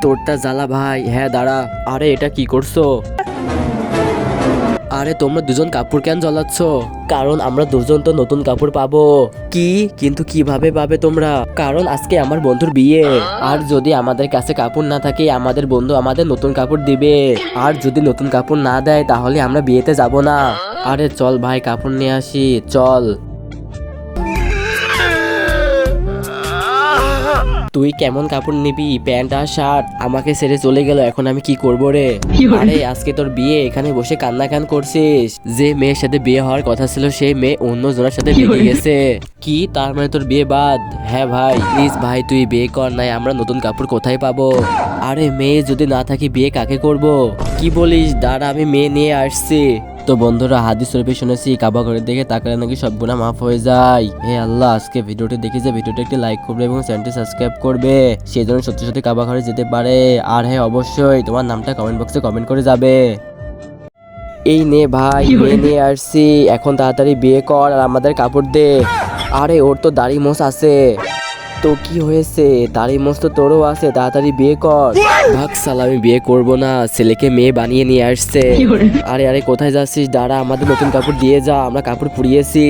তোরটা জ্বালা ভাই। হ্যাঁ দাঁড়া। আরে এটা কি করছো? আরে তোমরা দুজন কাপড় কেন জ্বালাচ্ছ? কারণ আমরা দুজন তো নতুন কাপড় পাবো। কি? কিন্তু কিভাবে পাবে তোমরা? কারণ আজকে আমার বন্ধুর বিয়ে, আর যদি আমাদের কাছে কাপড় না থাকে আমাদের বন্ধু আমাদের নতুন কাপড় দিবে, আর যদি নতুন কাপড় না দেয় তাহলে আমরা বিয়েতে যাব না। আরে চল ভাই কাপড় নিয়ে আসি, চল। তুই কেমন কাপড় নিবি? প্যান্ট আর শার্ট? আমাকে ছেড়ে চলে গেল, এখন আমি কি করবো রে? আরে আজকে তোর বিয়ে, এখানে বসে কান্না কান করছিস? যে মেয়ের সাথে বিয়ে হওয়ার কথা ছিল সেই মেয়ে অন্য জনের সাথে লেগে গেছে। কি তার মানে তোর বিয়ে বাদ? হ্যাঁ ভাই, প্লিজ ভাই তুই বিয়ে কর, নাই আমরা নতুন কাপড় কোথায় পাবো? আরে মেয়ে যদি না থাকি বিয়ে কাকে করব? কি বলিস? দাঁড়া আমি মেয়ে নিয়ে আসছি। তো বন্ধুরা, হাদিস শরীফে শুনেছি কাবা ঘরের দিকে তাকালে নাকি সব গুনাহ মাফ হয়ে যায়। হে আল্লাহ, আজকে ভিডিওটি দেখে যে ভিডিওটি একটি লাইক করবে এবং চ্যানেলটি সাবস্ক্রাইব করবে, সেই জন্য সত্যি সত্যি কাবা ঘরে যেতে পারে। আর হ্যাঁ অবশ্যই তোমার নামটা কমেন্ট বক্সে কমেন্ট করে যাবে। এই নে ভাই, মেয়ে নিয়ে আসছি, এখন তাড়াতাড়ি বিয়ে কর আর আমাদের কাপড় দে। আরে ওর তো দাড়ি মোছ আছে। তো কি হয়েছে? দাড়ি মোছ তো তোরও আছে, তাড়াতাড়ি বিয়ে কর। ভাগ সালা, আমি বিয়ে করব না, ছেলেকে মেয়ে বানিয়ে নিয়ে আসছে। আরে আরে কোথায় যাচ্ছিস? দাঁড়া, আমাদের নতুন কাপড় দিয়ে যা, আমরা কাপড় পুড়িয়েছি।